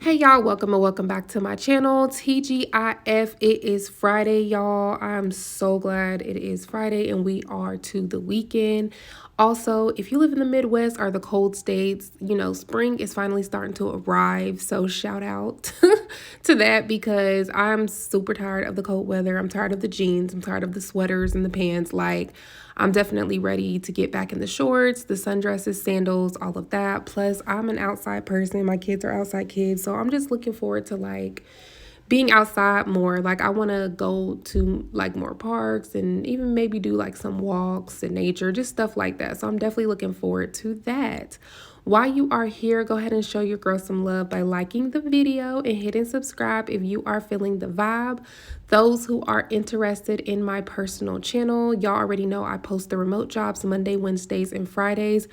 Hey y'all, welcome and welcome back to my channel, TGIF. It is Friday, y'all. I'm so glad it is Friday and we are to the weekend. Also, if you live in the Midwest or the cold states, spring is finally starting to arrive. So shout out to that because I'm super tired of the cold weather. I'm tired of the jeans. I'm tired of the sweaters and the pants. I'm definitely ready to get back in the shorts, the sundresses, sandals, all of that. Plus, I'm an outside person. My kids are outside kids. So I'm just looking forward to being outside more. I want to go to more parks and even maybe do some walks in nature, just stuff like that. So I'm definitely looking forward to that. While you are here, go ahead and show your girl some love by liking the video and hitting subscribe if you are feeling the vibe. Those who are interested in my personal channel, y'all already know I post the remote jobs Monday, Wednesdays, and Fridays.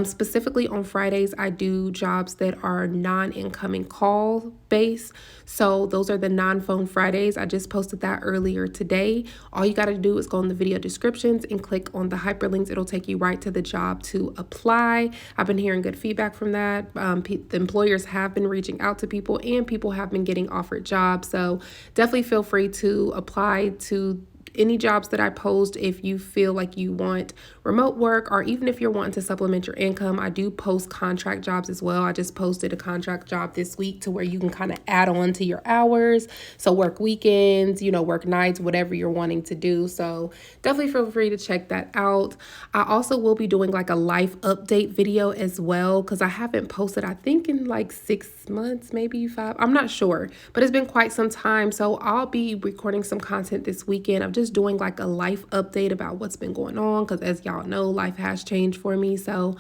Specifically on Fridays, I do jobs that are non-incoming call based. So those are the non-phone Fridays. I just posted that earlier today. All you got to do is go in the video descriptions and click on the hyperlinks. It'll take you right to the job to apply. I've been hearing good feedback from that. The employers have been reaching out to people and people have been getting offered jobs. So definitely feel free to apply to any jobs that I post if you feel like you want remote work, or even if you're wanting to supplement your income. I do post contract jobs as well. I just posted a contract job this week to where you can kind of add on to your hours. So work weekends, work nights, whatever you're wanting to do. So definitely feel free to check that out. I also will be doing a life update video as well because I haven't posted, I think in 6 months, maybe 5. I'm not sure, but it's been quite some time. So I'll be recording some content this weekend. I'm just doing a life update about what's been going on because as y'all know, life has changed for me. So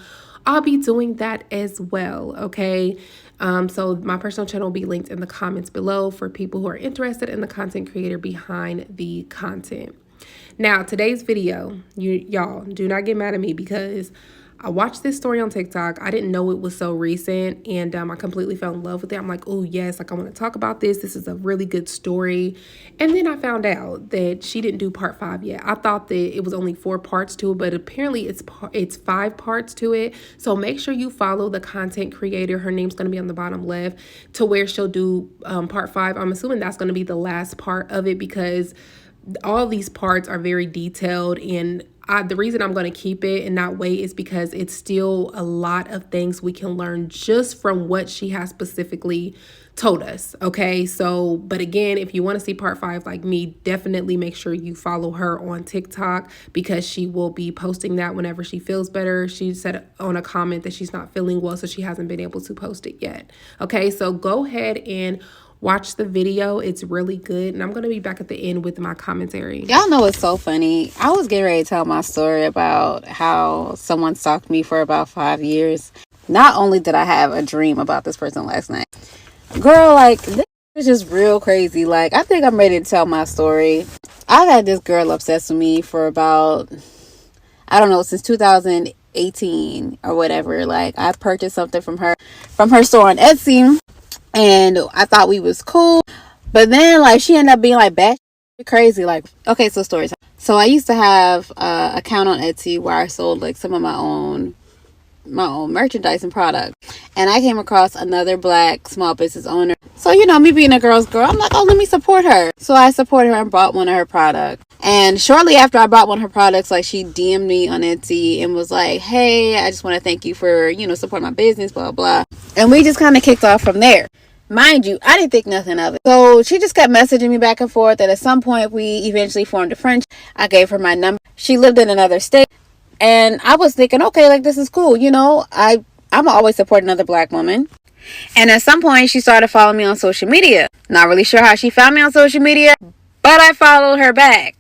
I'll be doing that as well. Okay. So my personal channel will be linked in the comments below for people who are interested in the content creator behind the content. Now, today's video, y'all do not get mad at me because I watched this story on TikTok. I didn't know it was so recent, and I completely fell in love with it. I'm like, oh yes, I want to talk about this. This is a really good story. And then I found out that she didn't do part 5 yet. I thought that it was only 4 parts to it, but apparently it's 5 parts to it. So make sure you follow the content creator. Her name's going to be on the bottom left to where she'll do part 5. I'm assuming that's going to be the last part of it because all these parts are very detailed, and the reason I'm going to keep it and not wait is because it's still a lot of things we can learn just from what she has specifically told us. Okay, so but again, if you want to see part 5 like me, definitely make sure you follow her on TikTok because she will be posting that whenever she feels better. She said on a comment that she's not feeling well, so she hasn't been able to post it yet. Okay, so go ahead and watch the video. It's really good. And I'm going to be back at the end with my commentary. Y'all know it's so funny. I was getting ready to tell my story about how someone stalked me for about 5 years. Not only did I have a dream about this person last night. Girl, this is just real crazy. I think I'm ready to tell my story. I've had this girl obsessed with me for about, I don't know, since 2018 or whatever. I purchased something from her store on Etsy. And I thought we was cool. But then, she ended up being, batshit crazy. Okay, so story time. So I used to have an account on Etsy where I sold, some of my own merchandise and product. And I came across another black small business owner. So, me being a girl's girl, I'm like, oh, let me support her. So I supported her and bought one of her products. And shortly after I bought one of her products, she DM'd me on Etsy and was like, hey, I just want to thank you for, supporting my business, blah, blah. And we just kind of kicked off from there. Mind you, I didn't think nothing of it. So she just kept messaging me back and forth. And at some point, we eventually formed a friendship. I gave her my number. She lived in another state. And I was thinking, okay, this is cool. I'm always support another black woman. And at some point, she started following me on social media. Not really sure how she found me on social media, but I followed her back.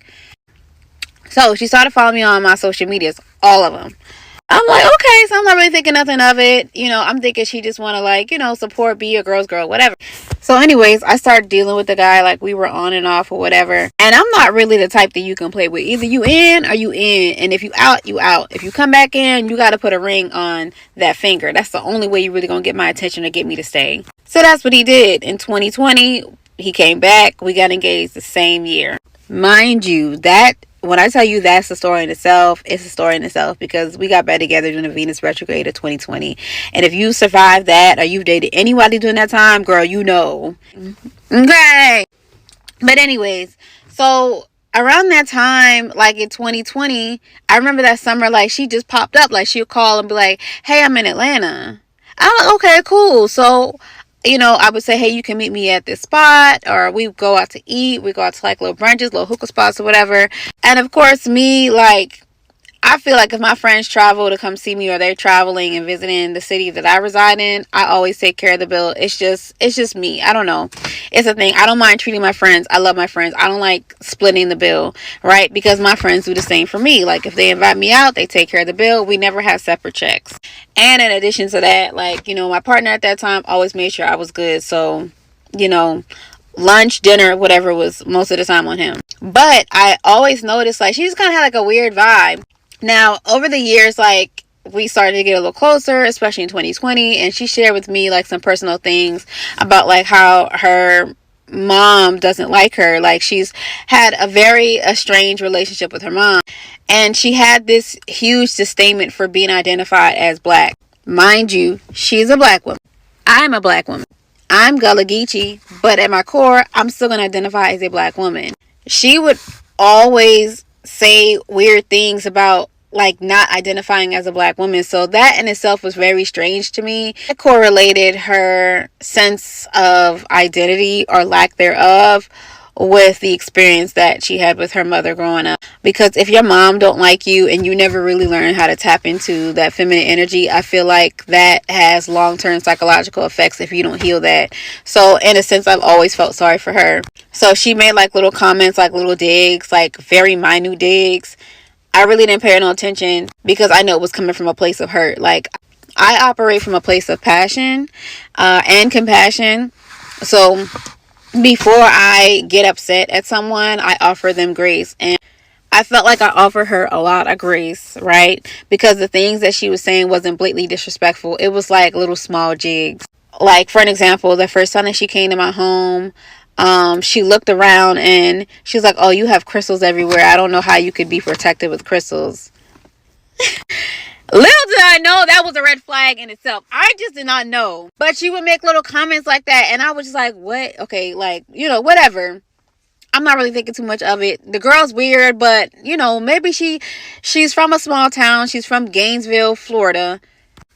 So she started following me on my social medias, all of them. I'm like, okay, so I'm not really thinking nothing of it. I'm thinking she just want to support, be a girl's girl, whatever. So anyways, I started dealing with the guy, we were on and off or whatever. And I'm not really the type that you can play with. Either you in or you in. And if you out, you out. If you come back in, you got to put a ring on that finger. That's the only way you're really going to get my attention or get me to stay. So that's what he did. In 2020, he came back. We got engaged the same year. Mind you, that when I tell you that's a story in itself, it's a story in itself, because we got back together during the Venus retrograde of 2020. And if you survived that, or you've dated anybody during that time, girl, you know. Okay. But anyways, so around that time, like in 2020, I remember that summer, like she just popped up. Like she'll call and be like, "Hey, I'm in Atlanta." I'm like, "Okay, cool." So, I would say, "Hey, you can meet me at this spot," or we go out to eat. We go out to like little brunches, little hookah spots or whatever. And of course, me, like, I feel like if my friends travel to come see me, or they're traveling and visiting the city that I reside in, I always take care of the bill. It's just me. I don't know. It's a thing. I don't mind treating my friends. I love my friends. I don't like splitting the bill, right? Because my friends do the same for me. Like if they invite me out, they take care of the bill. We never have separate checks. And in addition to that, like, my partner at that time always made sure I was good. So, you know, lunch, dinner, whatever was most of the time on him. But I always noticed like she just kind of had like a weird vibe. Now, over the years, like, we started to get a little closer, especially in 2020, and she shared with me like some personal things about like how her mom doesn't like her. Like she's had a very estranged relationship with her mom, and she had this huge disdainment for being identified as black. Mind you, she's a black woman. I'm a black woman. I'm Gullah Geechee, but at my core, I'm still going to identify as a black woman. She would always say weird things about like not identifying as a black woman. So that in itself was very strange to me. It correlated her sense of identity or lack thereof with the experience that she had with her mother growing up. Because if your mom don't like you and you never really learn how to tap into that feminine energy, I feel like that has long-term psychological effects if you don't heal that. So in a sense, I've always felt sorry for her. So she made like little comments, like little digs, like very minute digs. I really didn't pay no attention because I know it was coming from a place of hurt. Like I operate from a place of passion and compassion. So before I get upset at someone, I offer them grace. And I felt like I offered her a lot of grace, right? Because the things that she was saying wasn't blatantly disrespectful. It was like little small jigs. Like, for an example, the first time that she came to my home, she looked around and she was like, "Oh, you have crystals everywhere. I don't know how you could be protected with crystals." Little did I know that was a red flag in itself. I just did not know. But she would make little comments like that. And I was just like, what? Okay, like, whatever. I'm not really thinking too much of it. The girl's weird, but, maybe she's from a small town. She's from Gainesville, Florida.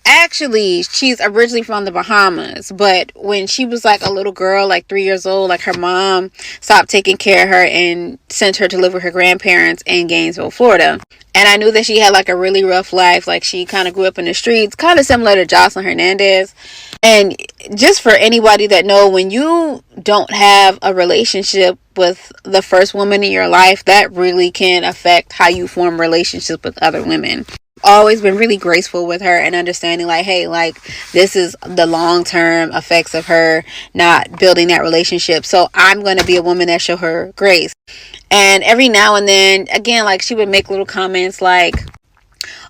Actually, she's originally from the Bahamas, but when she was like a little girl, like 3 years old, like her mom stopped taking care of her and sent her to live with her grandparents in Gainesville, Florida. And I knew that she had like a really rough life. Like she kind of grew up in the streets, kind of similar to Jocelyn Hernandez. And just for anybody that know, when you don't have a relationship with the first woman in your life, that really can affect how you form relationships with other women. Always been really graceful with her and understanding like, hey, like this is the long-term effects of her not building that relationship. So I'm going to be a woman that show her grace. And every now and then, again, like she would make little comments like,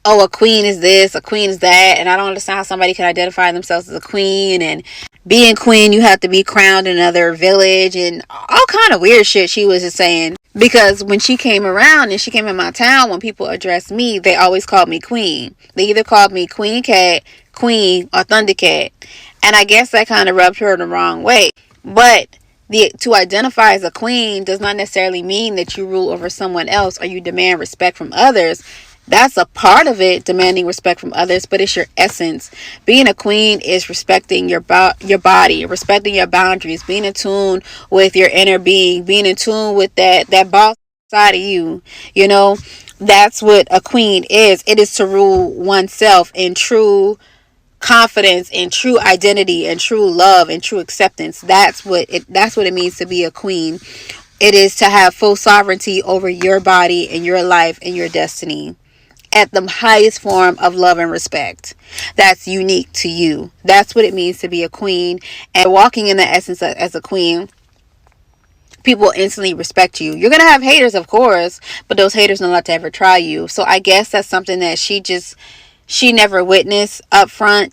"Oh, a queen is this, a queen is that," and I don't understand how somebody can identify themselves as a queen, and being queen you have to be crowned in another village, and all kind of weird shit she was just saying. Because when she came around and she came in my town, when people addressed me, they always called me queen. They either called me Queen Cat, Queen, or Thundercat. And I guess that kind of rubbed her the wrong way. But to identify as a queen does not necessarily mean that you rule over someone else or you demand respect from others. That's a part of it, demanding respect from others, but it's your essence. Being a queen is respecting your body, respecting your boundaries, being in tune with your inner being, being in tune with that boss side of you. That's what a queen is. It is to rule oneself in true confidence, in true identity, and true love, and true acceptance. That's what it means to be a queen. It is to have full sovereignty over your body and your life and your destiny at the highest form of love and respect that's unique to you. That's what it means to be a queen. And walking in the essence as a queen, people instantly respect you. You're gonna have haters, of course, but those haters don't like to ever try you. So I guess that's something that she never witnessed up front,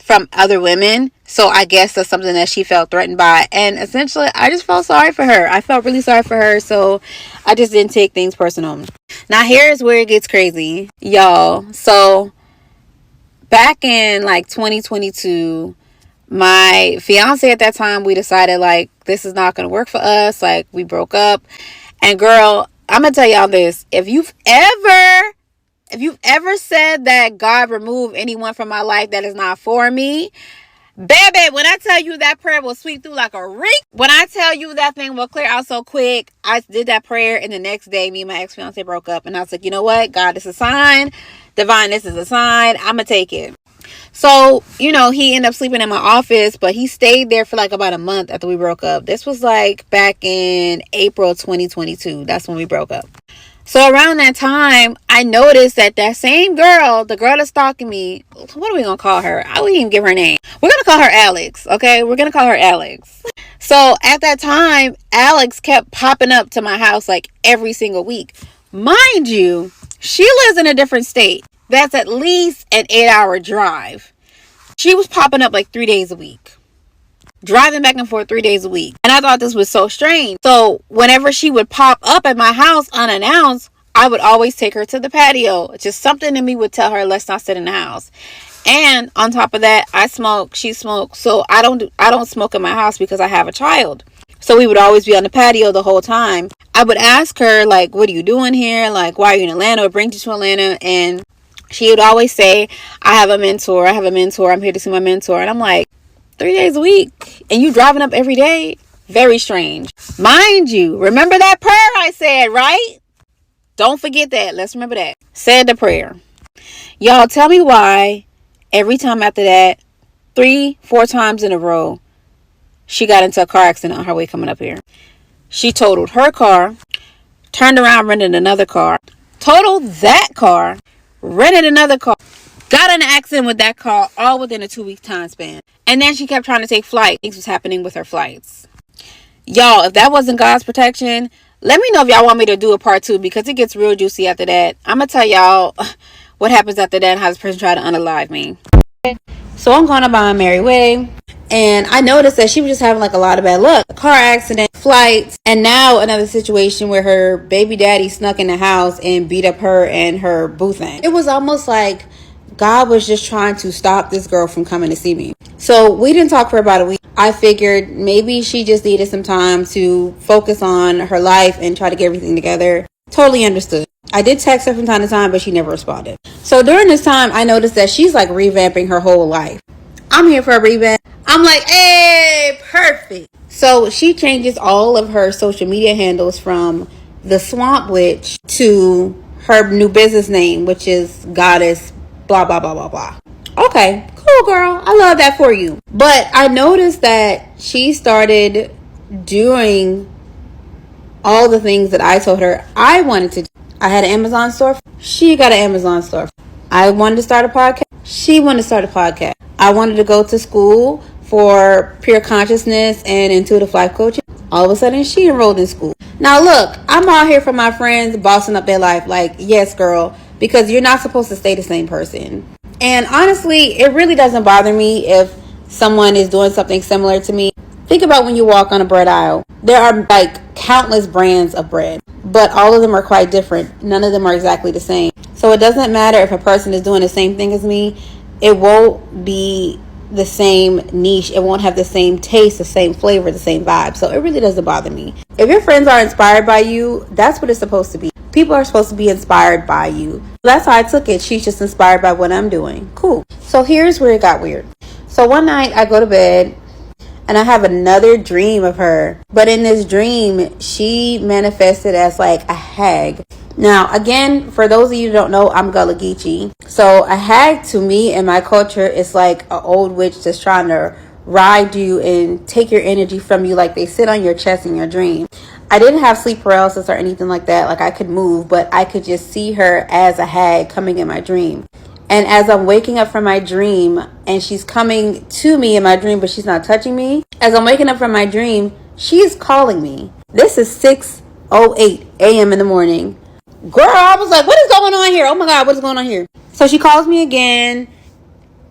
from other women. So I guess that's something that she felt threatened by. And essentially, I just felt sorry for her. I felt really sorry for her. So I just didn't take things personal. Now, here's where it gets crazy, y'all. So back in like 2022, my fiance at that time, we decided like this is not going to work for us. Like, we broke up. And girl, I'm going to tell y'all this. If you've ever said that God remove anyone from my life that is not for me, baby, when I tell you that prayer will sweep through like a reek, when I tell you that thing will clear out so quick, I did that prayer, and the next day, me and my ex-fiance broke up, and I was like, you know what? God, this is a sign. Divine, this is a sign. I'm going to take it. So, you know, he ended up sleeping in my office, but he stayed there for like about a month after we broke up. This was like back in April 2022. That's when we broke up. So around that time, I noticed that same girl, the girl that's stalking me, what are we going to call her? I wouldn't even give her name. We're going to call her Alex, okay? We're going to call her Alex. So at that time, Alex kept popping up to my house like every single week. Mind you, she lives in a different state. That's at least an 8-hour drive. She was popping up like 3 days a week. Driving back and forth 3 days a week. And I thought this was so strange. So whenever she would pop up at my house unannounced, I would always take her to the patio. Just something in me would tell her, let's not sit in the house. And on top of that, I smoke, she smokes. So I don't smoke in my house because I have a child. So we would always be on the patio the whole time. I would ask her, like, what are you doing here? Like, why are you in Atlanta? Or bring you to Atlanta? And she would always say, I have a mentor. I'm here to see my mentor. And I'm like, 3 days a week, and you driving up every day? Very strange. Mind you, remember that prayer I said, right? Don't forget that. Let's remember that. Said the prayer. Y'all, tell me why every time after that, 3-4 times in a row, she got into a car accident on her way coming up here. She totaled her car, turned around, rented another car, totaled that car, rented another car, got in an accident with that car, all within a 2-week time span. And then she kept trying to take flight. Things was happening with her flights. Y'all, if that wasn't God's protection, let me know if y'all want me to do a part 2, because it gets real juicy after that. I'm going to tell y'all what happens after that and how this person tried to unalive me. So I'm going about my merry way. And I noticed that she was just having like a lot of bad luck. Car accident, flights, and now another situation where her baby daddy snuck in the house and beat up her and her boo thing. It was almost like God was just trying to stop this girl from coming to see me. So we didn't talk for about a week. I figured maybe she just needed some time to focus on her life and try to get everything together. Totally understood. I did text her from time to time, but she never responded. So during this time, I noticed that she's like revamping her whole life. I'm here for a revamp. I'm like, hey, perfect. So she changes all of her social media handles from the Swamp Witch to her new business name, which is Goddess blah, blah, blah, blah, blah. Okay, cool, girl. I love that for you. But I noticed that she started doing all the things that I told her I wanted to do. I had an Amazon store. She got an Amazon store. I wanted to start a podcast. She wanted to start a podcast. I wanted to go to school for pure consciousness and intuitive life coaching. All of a sudden, she enrolled in school. Now, look, I'm out here for my friends bossing up their life. Like, yes, girl, because you're not supposed to stay the same person. And honestly, it really doesn't bother me if someone is doing something similar to me. Think about when you walk on a bread aisle. There are like countless brands of bread, but all of them are quite different. None of them are exactly the same. So it doesn't matter if a person is doing the same thing as me. It won't be the same niche. It won't have the same taste, the same flavor, the same vibe. So it really doesn't bother me. If your friends are inspired by you, that's what it's supposed to be. People are supposed to be inspired by you. That's how I took it. She's just inspired by what I'm doing. Cool. So here's where it got weird. So one night I go to bed and I have another dream of her. But in this dream, she manifested as like a hag. Now, again, for those of you who don't know, I'm Gullah Geechee. So a hag to me in my culture is like an old witch that's trying to ride you and take your energy from you, like they sit on your chest in your dream. I didn't have sleep paralysis or anything like that. Like I could move, but I could just see her as a hag coming in my dream. And as I'm waking up from my dream and she's coming to me in my dream, but she's not touching me. As I'm waking up from my dream, she's calling me. This is 6:08 a.m. in the morning. Girl, I was like, what is going on here? Oh my God, what is going on here? So she calls me again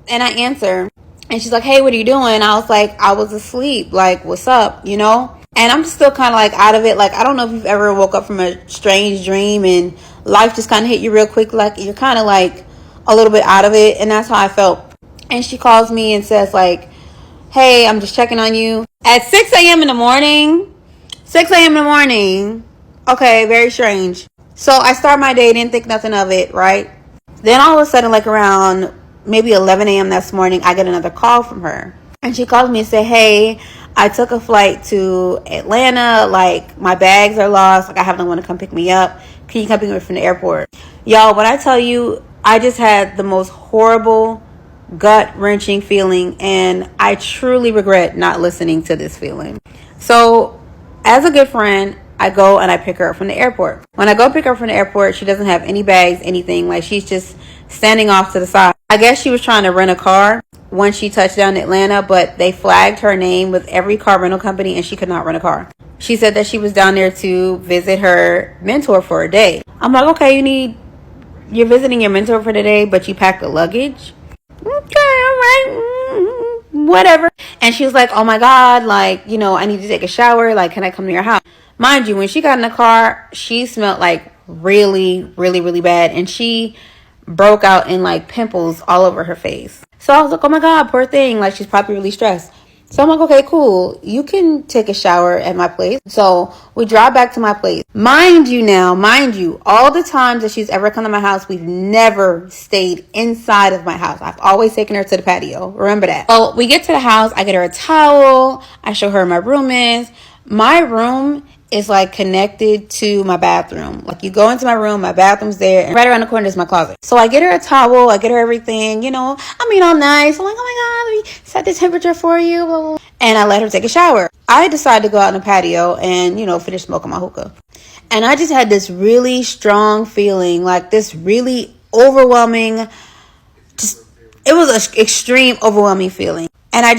and I answer. And she's like, hey, what are you doing? I was like, I was asleep. Like, what's up? You know? And I'm still kind of like out of it. Like, I don't know if you've ever woke up from a strange dream and life just kind of hit you real quick. Like, you're kind of like a little bit out of it. And that's how I felt. And she calls me and says like, hey, I'm just checking on you. At 6 a.m. in the morning. 6 a.m. in the morning. Okay, very strange. So I start my day, didn't think nothing of it, right? Then all of a sudden, like around maybe 11 a.m. this morning, I get another call from her. And she calls me and say, hey, I took a flight to Atlanta. Like, my bags are lost. Like, I have no one to come pick me up. Can you come pick me up from the airport? Y'all, when I tell you, I just had the most horrible, gut-wrenching feeling. And I truly regret not listening to this feeling. So, as a good friend, I go and I pick her up from the airport. When I go pick her up from the airport, she doesn't have any bags, anything. Like, she's just standing off to the side. I guess she was trying to rent a car when she touched down in Atlanta, but they flagged her name with every car rental company and she could not rent a car. She said that she was down there to visit her mentor for a day. I'm like, okay, you're visiting your mentor for the day, but you packed the luggage? Okay, all right, whatever. And she was like, oh my God, like, I need to take a shower. Like, can I come to your house? Mind you, when she got in the car, she smelled like really, really, really bad. And she broke out in like pimples all over her face. So I was like, oh my God, poor thing. Like, she's probably really stressed. So I'm like, okay, cool. You can take a shower at my place. So we drive back to my place. Mind you, all the times that she's ever come to my house, we've never stayed inside of my house. I've always taken her to the patio. Remember that. So we get to the house. I get her a towel. I show her where my room is. My room is like connected to my bathroom. Like, you go into my room, my bathroom's there, and right around the corner is my closet. So I get her a towel, I get her everything, all nice. I'm like, oh my God, let me set the temperature for you, blah, blah, blah. And I let her take a shower. I decided to go out in the patio and, finish smoking my hookah. And I just had this really strong feeling, like this really overwhelming, it was an extreme overwhelming feeling. And I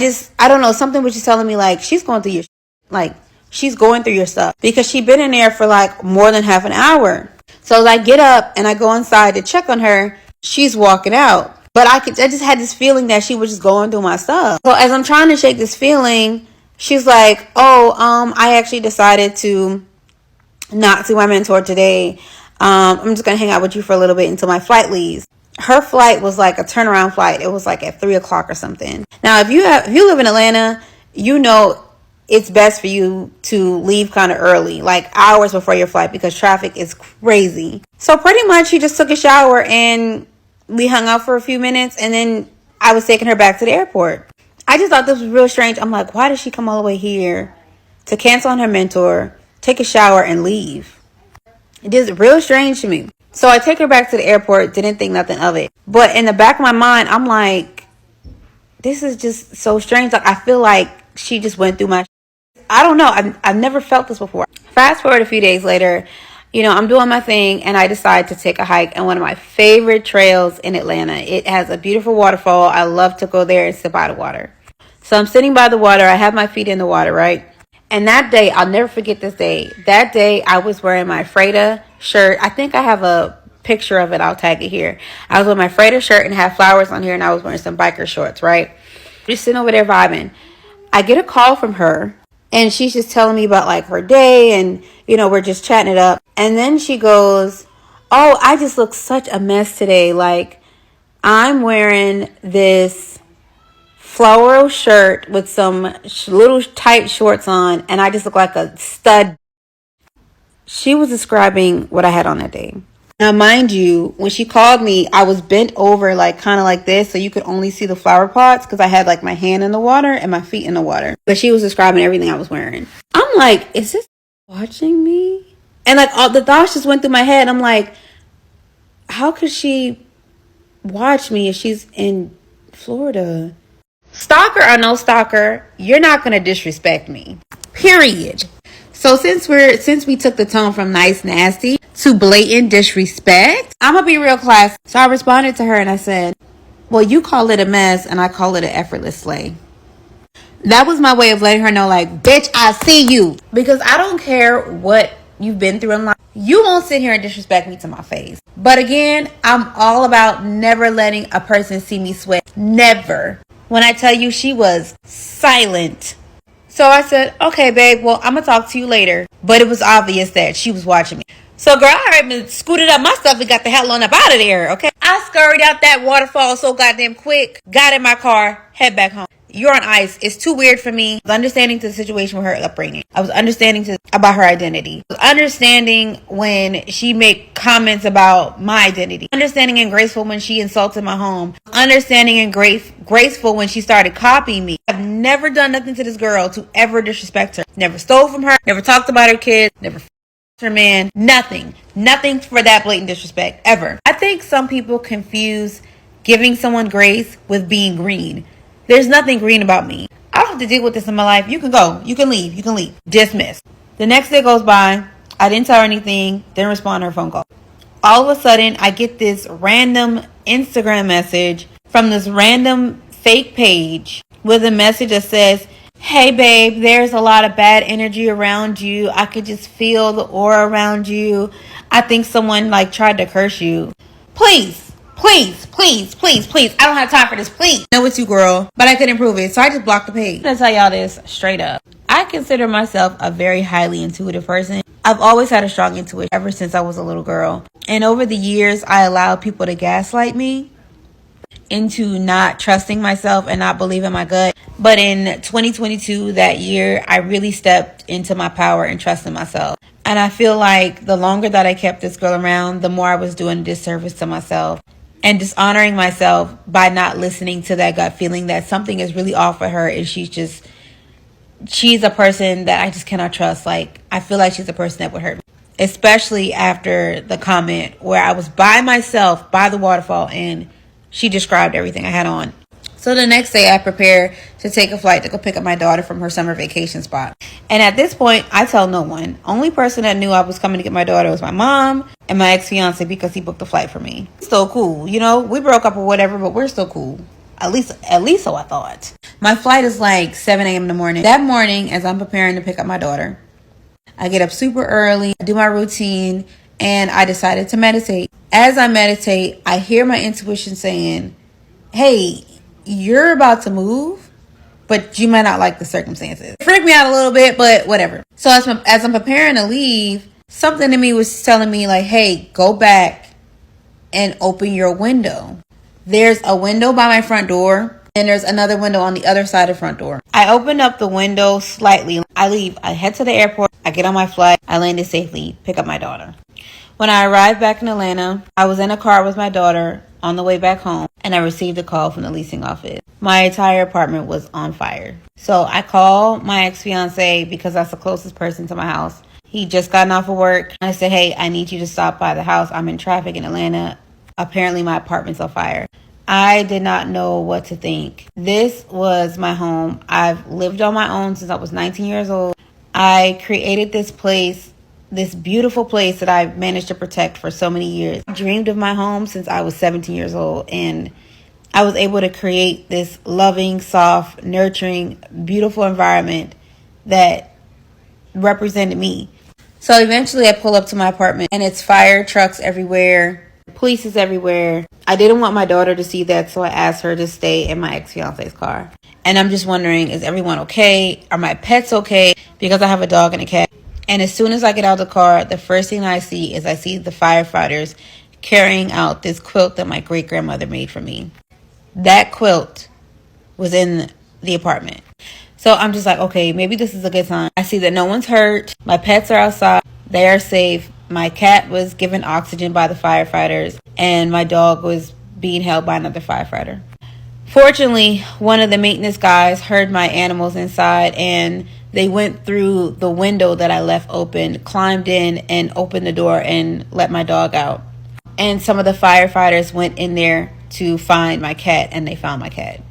don't know, something was just telling me like, she's going through your stuff, because she'd been in there for like more than half an hour. So as I get up and I go inside to check on her, she's walking out. But I just had this feeling that she was just going through my stuff. So as I'm trying to shake this feeling, she's like, I actually decided to not see my mentor today. I'm just going to hang out with you for a little bit until my flight leaves. Her flight was like a turnaround flight. It was like at 3:00 or something. Now, if you live in Atlanta, it's best for you to leave kind of early, like hours before your flight, because traffic is crazy. So pretty much she just took a shower and we hung out for a few minutes, and then I was taking her back to the airport. I just thought this was real strange. I'm like, why did she come all the way here to cancel on her mentor, take a shower, and leave? It is real strange to me. So I take her back to the airport, didn't think nothing of it. But in the back of my mind, I'm like, this is just so strange. Like, I feel like she just went through my... I don't know. I've never felt this before. Fast forward a few days later, I'm doing my thing, and I decide to take a hike on one of my favorite trails in Atlanta. It has a beautiful waterfall. I love to go there and sit by the water. So I'm sitting by the water. I have my feet in the water, right? And that day, I'll never forget this day. That day, I was wearing my Freda shirt. I think I have a picture of it. I'll tag it here. I was wearing my Freda shirt and had flowers on here, and I was wearing some biker shorts, right? Just sitting over there vibing. I get a call from her. And she's just telling me about like her day, and, we're just chatting it up. And then she goes, oh, I just look such a mess today. Like, I'm wearing this floral shirt with some little tight shorts on, and I just look like a stud. She was describing what I had on that day. Now, mind you, when she called me, I was bent over, like kind of like this, so you could only see the flower pots, because I had like my hand in the water and my feet in the water. But she was describing everything I was wearing. I'm like, is this watching me? And like all the thoughts just went through my head. I'm like, how could she watch me if she's in Florida? Stalker or no stalker, you're not gonna disrespect me. Period. So since we took the tone from nice nasty to blatant disrespect, I'm gonna be real classy. So I responded to her and I said, well, you call it a mess and I call it an effortless slay. That was my way of letting her know, like, bitch, I see you. Because I don't care what you've been through in life. You won't sit here and disrespect me to my face. But again, I'm all about never letting a person see me sweat. Never. When I tell you, she was silent. So I said, okay, babe, well, I'm going to talk to you later. But it was obvious that she was watching me. So, girl, I already scooted up my stuff and got the hell on up out of there, okay? I scurried out that waterfall so goddamn quick, got in my car, head back home. You're on ice. It's too weird for me. I was understanding to the situation with her upbringing. I was understanding about her identity. I was understanding when she made comments about my identity. Understanding and graceful when she insulted my home. Understanding and graceful when she started copying me. I've never done nothing to this girl to ever disrespect her. Never stole from her. Never talked about her kids. Never her man. Nothing for that blatant disrespect ever. I think some people confuse giving someone grace with being green. There's nothing green about me. I don't have to deal with this in my life. You can go. You can leave. You can leave. Dismiss. The next day goes by. I didn't tell her anything. Didn't respond to her phone call. All of a sudden, I get this random Instagram message from this random fake page with a message that says, hey, babe, there's a lot of bad energy around you. I could just feel the aura around you. I think someone tried to curse you. Please. I don't have time for this. Please. I know it's you, girl, but I couldn't prove it, so I just blocked the page. I'm gonna tell y'all this straight up. I consider myself a very highly intuitive person. I've always had a strong intuition ever since I was a little girl. And over the years, I allowed people to gaslight me into not trusting myself and not believing my gut. But in 2022, that year, I really stepped into my power and trusted myself. And I feel like the longer that I kept this girl around, the more I was doing a disservice to myself and dishonoring myself by not listening to that gut feeling that something is really off with her and she's a person that I just cannot trust. I feel like she's a person that would hurt me. Especially after the comment where I was by myself by the waterfall and she described everything I had on. So the next day I prepared to take a flight to go pick up my daughter from her summer vacation spot. And at this point, I tell no one. Only person that knew I was coming to get my daughter was my mom and my ex-fiance because he booked the flight for me. Still cool. We broke up or whatever, but we're still cool. At least so I thought. My flight is 7 a.m. in the morning. That morning, as I'm preparing to pick up my daughter, I get up super early, I do my routine, and I decided to meditate. As I meditate, I hear my intuition saying, hey, you're about to move, but you might not like the circumstances. It freaked me out a little bit, but whatever. So as I'm preparing to leave, something in me was telling me hey, go back and open your window. There's a window by my front door, and there's another window on the other side of the front door. I opened up the window slightly. I leave. I head to the airport. I get on my flight. I landed safely, pick up my daughter. When I arrived back in Atlanta, I was in a car with my daughter on the way back home, and I received a call from the leasing office. My entire apartment was on fire. So I called my ex-fiance because that's the closest person to my house. He just gotten off of work. I said, hey, I need you to stop by the house. I'm in traffic in Atlanta. Apparently my apartment's on fire. I did not know what to think. This was my home. I've lived on my own since I was 19 years old. I created this place, this beautiful place that I've managed to protect for so many years. I dreamed of my home since I was 17 years old, and I was able to create this loving, soft, nurturing, beautiful environment that represented me. So eventually I pull up to my apartment and it's fire trucks everywhere. Police is everywhere. I didn't want my daughter to see that, so I asked her to stay in my ex-fiance's car. And I'm just wondering, is everyone okay? Are my pets okay? Because I have a dog and a cat. And as soon as I get out of the car, the first thing I see the firefighters carrying out this quilt that my great-grandmother made for me. That quilt was in the apartment. So I'm just okay, maybe this is a good sign. I see that no one's hurt. My pets are outside. They are safe. My cat was given oxygen by the firefighters, and my dog was being held by another firefighter. Fortunately, one of the maintenance guys heard my animals inside, and they went through the window that I left open, climbed in, and opened the door and let my dog out. And some of the firefighters went in there to find my cat, and they found my cat.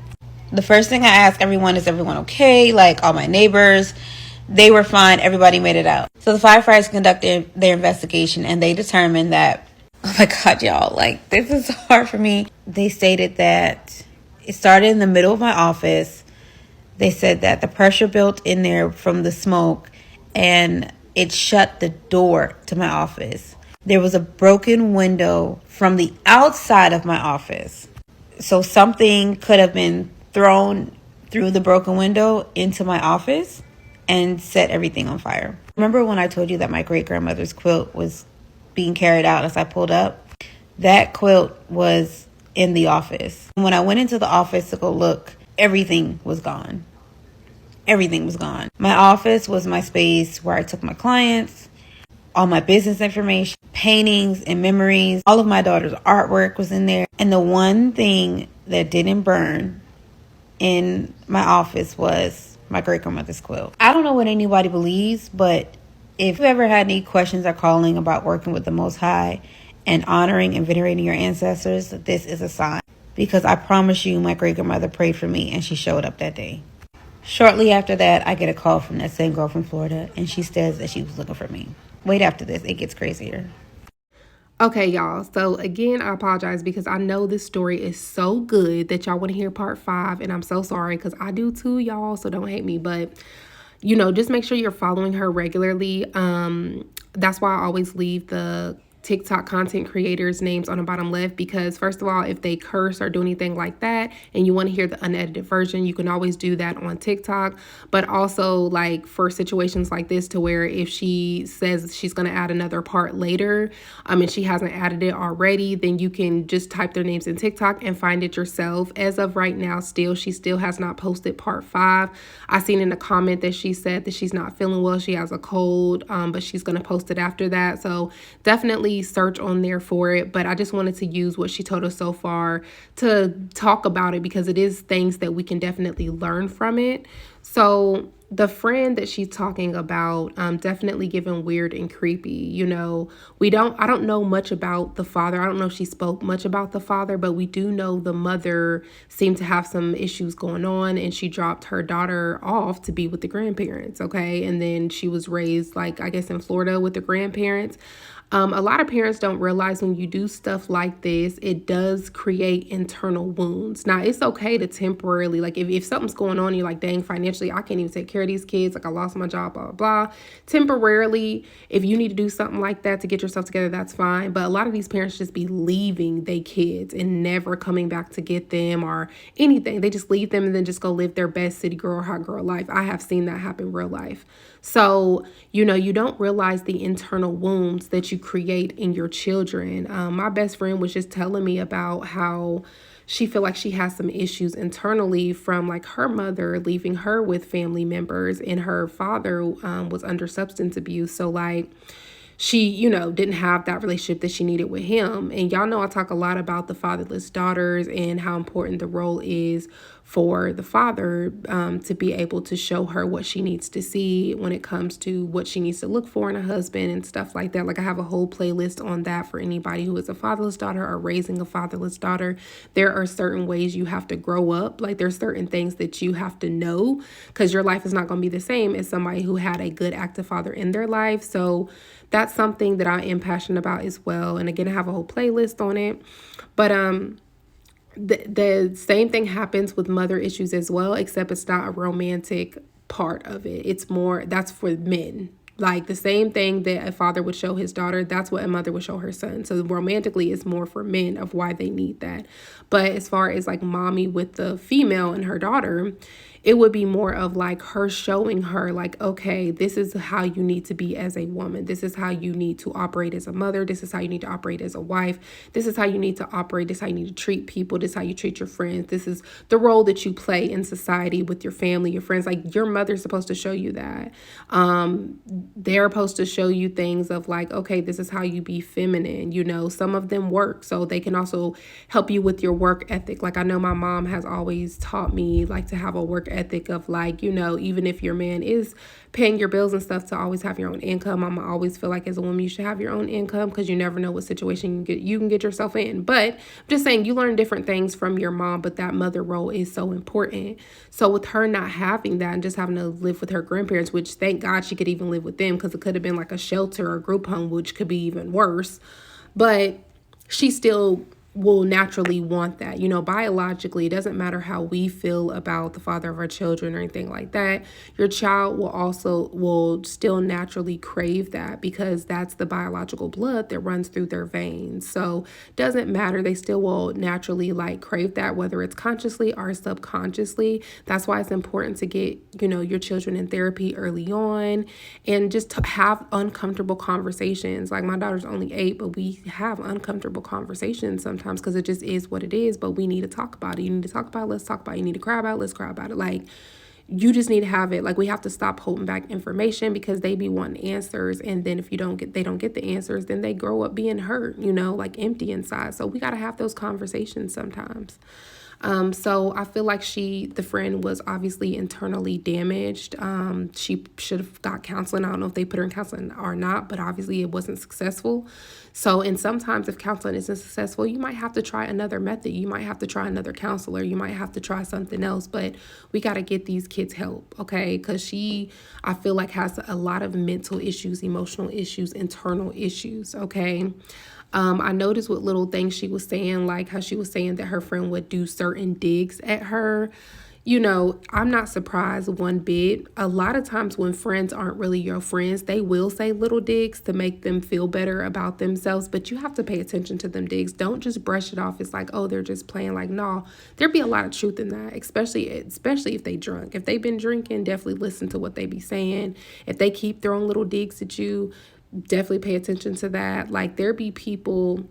The first thing I ask everyone is everyone okay? All my neighbors, they were fine. Everybody made it out. So the firefighters conducted their investigation, and they determined that, oh my God, y'all, this is hard for me. They stated that it started in the middle of my office. They said that the pressure built in there from the smoke, and it shut the door to my office. There was a broken window from the outside of my office. So something could have been thrown through the broken window into my office and set everything on fire. Remember when I told you that my great-grandmother's quilt was being carried out as I pulled up? That quilt was in the office. When I went into the office to go look, everything was gone. Everything was gone. My office was my space where I took my clients, all my business information, paintings and memories. All of my daughter's artwork was in there. And the one thing that didn't burn in my office was my great-grandmother's quilt. I don't know what anybody believes, but if you've ever had any questions or calling about working with the Most High and honoring and venerating your ancestors, this is a sign. Because I promise you, my great-grandmother prayed for me and she showed up that day. Shortly after that, I get a call from that same girl from Florida, and she says that she was looking for me. Wait, after this, it gets crazier. Okay, y'all. So again, I apologize because I know this story is so good that y'all want to hear part 5, and I'm so sorry because I do too, y'all. So don't hate me, but just make sure you're following her regularly. That's why I always leave the TikTok content creators' names on the bottom left, because first of all, if they curse or do anything like that and you want to hear the unedited version, you can always do that on TikTok. But also, like, for situations like this, to where if she says she's going to add another part later, and she hasn't added it already, then you can just type their names in TikTok and find it yourself. As of right now, she still has not posted part 5. I seen in a comment that she said that she's not feeling well, she has a cold, but she's going to post it after that. So definitely search on there for it. But I just wanted to use what she told us so far to talk about it, because it is things that we can definitely learn from it. So the friend that she's talking about, definitely given weird and creepy. I don't know much about the father. I don't know if she spoke much about the father, but we do know the mother seemed to have some issues going on, and she dropped her daughter off to be with the grandparents. Okay. And then she was raised, like, I guess in Florida with the grandparents. A lot of parents don't realize when you do stuff like this, it does create internal wounds. Now, it's okay to temporarily, like, if something's going on, you're like, dang, financially, I can't even take care of these kids. Like, I lost my job, blah, blah, blah. Temporarily, if you need to do something like that to get yourself together, that's fine. But a lot of these parents just be leaving their kids and never coming back to get them or anything. They just leave them and then just go live their best city girl, hot girl life. I have seen that happen in real life. So, you don't realize the internal wounds that you create in your children. My best friend was just telling me about how she feel like she has some issues internally from, like, her mother leaving her with family members, and her father was under substance abuse. So, like, she, didn't have that relationship that she needed with him. And y'all know I talk a lot about the fatherless daughters and how important the role is for the father, to be able to show her what she needs to see when it comes to what she needs to look for in a husband and stuff like that. Like, I have a whole playlist on that for anybody who is a fatherless daughter or raising a fatherless daughter. There are certain ways you have to grow up. Like, there's certain things that you have to know, because your life is not going to be the same as somebody who had a good active father in their life. So that's something that I am passionate about as well. And again, I have a whole playlist on it. But the same thing happens with mother issues as well, except it's not a romantic part of it. It's more, that's for men. Like, the same thing that a father would show his daughter, that's what a mother would show her son. So romantically, it's more for men of why they need that. But as far as, like, mommy with the female and her daughter, it would be more of, like, her showing her, like, okay, this is how you need to be as a woman. This is how you need to operate as a mother. This is how you need to operate as a wife. This is how you need to operate. This is how you need to treat people. This is how you treat your friends. This is the role that you play in society with your family, your friends. Like, your mother's supposed to show you that. They're supposed to show you things of, like, okay, this is how you be feminine. Some of them work, so they can also help you with your work ethic. Like, I know my mom has always taught me, like, to have a work ethic of, like, even if your man is paying your bills and stuff, to always have your own income. I'm always feel like, as a woman, you should have your own income, because you never know what situation you can get yourself in. But I'm just saying, you learn different things from your mom, but that mother role is so important. So with her not having that and just having to live with her grandparents, which thank God she could even live with them, because it could have been like a shelter or group home, which could be even worse. But she still will naturally want that. Biologically, it doesn't matter how we feel about the father of our children or anything like that. Your child will still naturally crave that because that's the biological blood that runs through their veins. So doesn't matter. They still will naturally like crave that, whether it's consciously or subconsciously. That's why it's important to get, your children in therapy early on and just to have uncomfortable conversations. Like my daughter's only 8, but we have uncomfortable conversations sometimes because it just is what it is. But we need to talk about it. You need to talk about it. Let's talk about it. You need to cry about it. Let's cry about it. Like, you just need to have it. Like, we have to stop holding back information because they be wanting answers, and then if they don't get the answers, then they grow up being hurt, like empty inside. So we got to have those conversations sometimes. So I feel like the friend was obviously internally damaged. She should have got counseling. I don't know if they put her in counseling or not, but obviously it wasn't successful. So, and sometimes if counseling isn't successful, you might have to try another method. You might have to try another counselor. You might have to try something else, but we got to get these kids help. Okay. Cause I feel like has a lot of mental issues, emotional issues, internal issues. Okay. I noticed what little things she was saying, like how she was saying that her friend would do certain digs at her. I'm not surprised one bit. A lot of times when friends aren't really your friends, they will say little digs to make them feel better about themselves, but you have to pay attention to them digs. Don't just brush it off. It's like, oh, they're just playing. Like, no, there'd be a lot of truth in that, especially if they drunk. If they've been drinking, definitely listen to what they be saying. If they keep throwing little digs at you, definitely pay attention to that. Like, there be people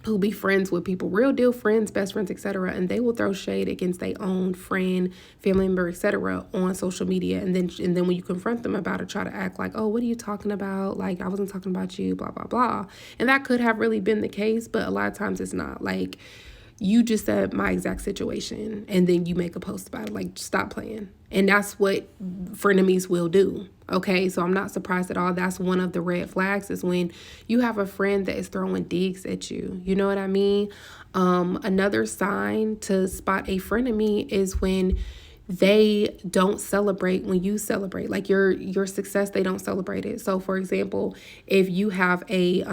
who be friends with people, real deal friends, best friends, etc., and they will throw shade against their own friend, family member, etc., on social media, and then when you confront them about it, try to act like, oh, what are you talking about? Like, I wasn't talking about you, blah blah blah. And that could have really been the case, but a lot of times it's not. Like, you just said my exact situation and then you make a post about it. Like, stop playing. And that's what frenemies will do. Okay, so I'm not surprised at all. That's one of the red flags, is when you have a friend that is throwing digs at you. You know what I mean? Another sign to spot a frenemy is when they don't celebrate when you celebrate, like your success. They don't celebrate it. So for example, if you have a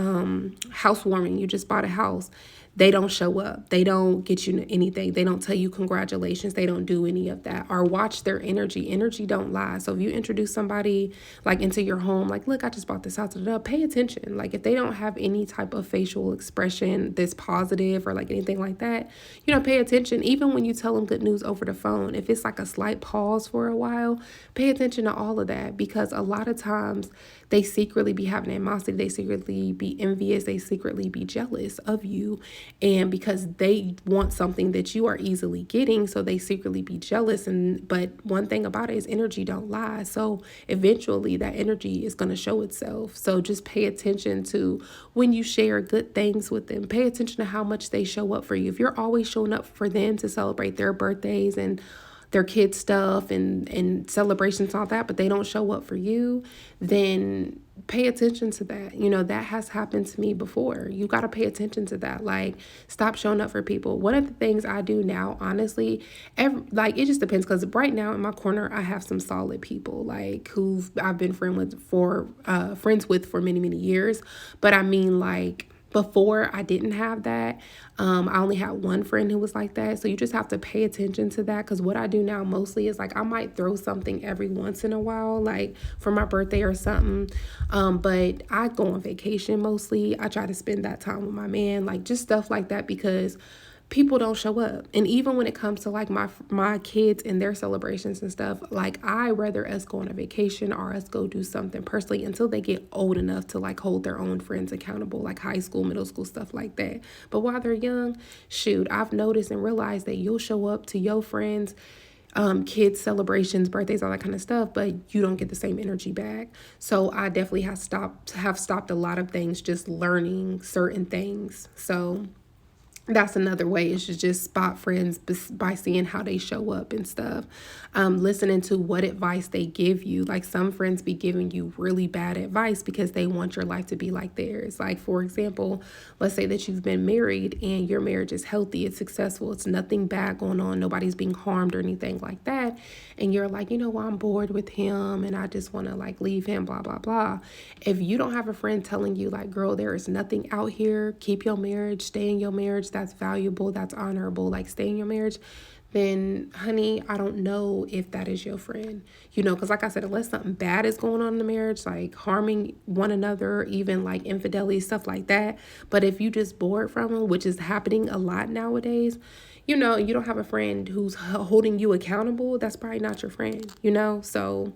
housewarming, you just bought a house, they don't show up. They don't get you anything. They don't tell you congratulations. They don't do any of that. Or watch their energy. Energy don't lie. So if you introduce somebody like into your home, like, look, I just bought this house, pay attention. Like, if they don't have any type of facial expression that's positive or like anything like that, pay attention. Even when you tell them good news over the phone, if it's like a slight pause for a while, pay attention to all of that, because a lot of times they secretly be having animosity. They secretly be envious. They secretly be jealous of you. And because they want something that you are easily getting, so they secretly be jealous. But one thing about it is energy don't lie. So eventually that energy is going to show itself. So just pay attention to when you share good things with them. Pay attention to how much they show up for you. If you're always showing up for them to celebrate their birthdays and their kids stuff and celebrations and all that, but they don't show up for you, then pay attention to that. That has happened to me before. You got to pay attention to that. Like, stop showing up for people. One of the things I do now, honestly, it just depends, because right now in my corner, I have some solid people, like, who I've been friends with for many, many years. But I mean, like, before, I didn't have that. I only had one friend who was like that. So you just have to pay attention to that, because what I do now mostly is, like, I might throw something every once in a while, like for my birthday or something. But I go on vacation mostly. I try to spend that time with my man, like just stuff like that, because people don't show up. And even when it comes to like my kids and their celebrations and stuff, like, I rather us go on a vacation or us go do something personally until they get old enough to like hold their own friends accountable, like high school, middle school, stuff like that. But while they're young, shoot, I've noticed and realized that you'll show up to your friends kids celebrations, birthdays, all that kind of stuff, but you don't get the same energy back. So I definitely have stopped a lot of things, just learning certain things. So that's another way, is to just spot friends by seeing how they show up and stuff. Listening to what advice they give you. Like, some friends be giving you really bad advice because they want your life to be like theirs. Like, for example, let's say that you've been married and your marriage is healthy, it's successful, it's nothing bad going on, nobody's being harmed or anything like that. And you're like, I'm bored with him and I just want to like leave him, blah, blah, blah. If you don't have a friend telling you like, girl, there is nothing out here, keep your marriage, stay in your marriage, that's valuable, that's honorable, like stay in your marriage, then honey, I don't know if that is your friend. Because like I said, unless something bad is going on in the marriage, like harming one another, even like infidelity, stuff like that. But if you just bored from them, which is happening a lot nowadays, you don't have a friend who's holding you accountable, that's probably not your friend. So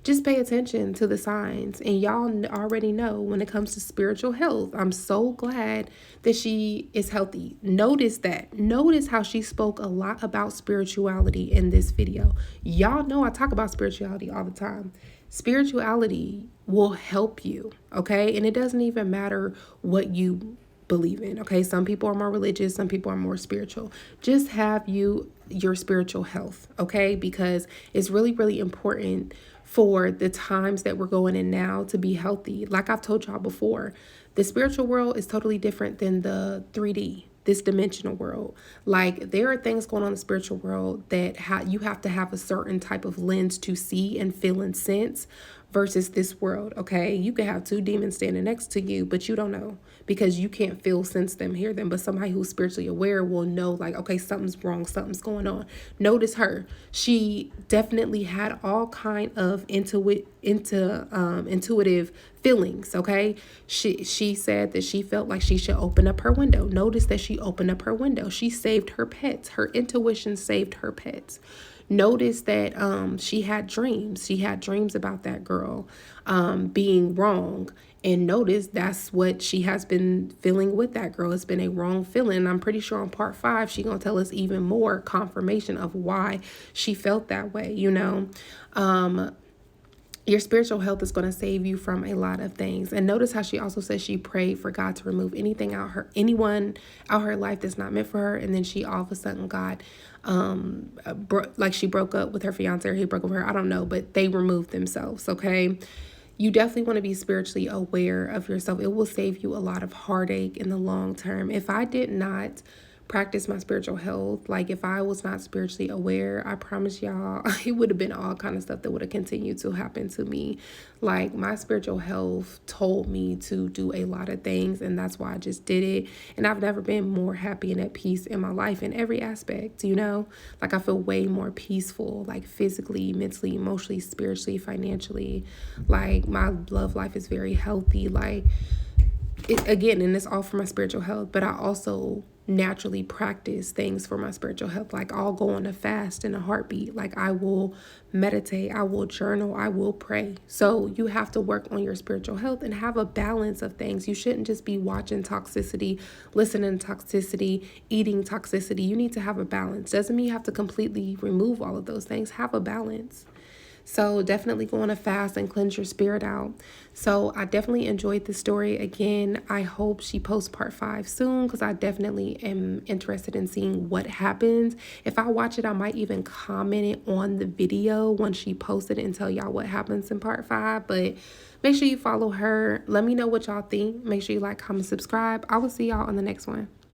just pay attention to the signs. And y'all already know when it comes to spiritual health, I'm so glad that she is healthy. Notice that. Notice how she spoke a lot about spirituality in this video. Y'all know I talk about spirituality all the time. Spirituality will help you, okay? And it doesn't even matter what you believe in, okay? Some people are more religious, some people are more spiritual. Just have your spiritual health, okay? Because it's really, really important for the times that we're going in now to be healthy. Like I've told y'all before, the spiritual world is totally different than the 3D, this dimensional world. Like there are things going on in the spiritual world that you have to have a certain type of lens to see and feel and sense versus this world, okay? You can have two demons standing next to you, but you don't know because you can't feel, sense them, hear them. But somebody who's spiritually aware will know, like, okay, something's wrong, something's going on. Notice her. She definitely had all kind of intuitive feelings, okay? She said that she felt like she should open up her window. Notice that she opened up her window. She saved her pets. Her intuition saved her pets. Notice that she had dreams. She had dreams about that girl being wrong. And notice that's what she has been feeling with that girl. It's been a wrong feeling. I'm pretty sure on part 5, she's going to tell us even more confirmation of why she felt that way. Your spiritual health is going to save you from a lot of things. And notice how she also says she prayed for God to remove anyone out her life that's not meant for her. And then she all of a sudden got, like she broke up with her fiance or he broke up with her. I don't know, but they removed themselves. Okay. You definitely want to be spiritually aware of yourself. It will save you a lot of heartache in the long term. If I did not practice my spiritual health, like if I was not spiritually aware, I promise y'all it would have been all kind of stuff that would have continued to happen to me. Like my spiritual health told me to do a lot of things, and that's why I just did it. And I've never been more happy and at peace in my life in every aspect. Like I feel way more peaceful, like physically, mentally, emotionally, spiritually, financially. Like my love life is very healthy. Like again, and it's all for my spiritual health, but I also naturally practice things for my spiritual health. Like I'll go on a fast in a heartbeat. Like I will meditate, I will journal, I will pray. So you have to work on your spiritual health and have a balance of things. You shouldn't just be watching toxicity, listening to toxicity, eating toxicity. You need to have a balance. Doesn't mean you have to completely remove all of those things. Have a balance. So definitely go on a fast and cleanse your spirit out. So I definitely enjoyed the story. Again, I hope she posts part 5 soon because I definitely am interested in seeing what happens. If I watch it, I might even comment it on the video once she posted it and tell y'all what happens in part 5. But make sure you follow her. Let me know what y'all think. Make sure you like, comment, subscribe. I will see y'all on the next one.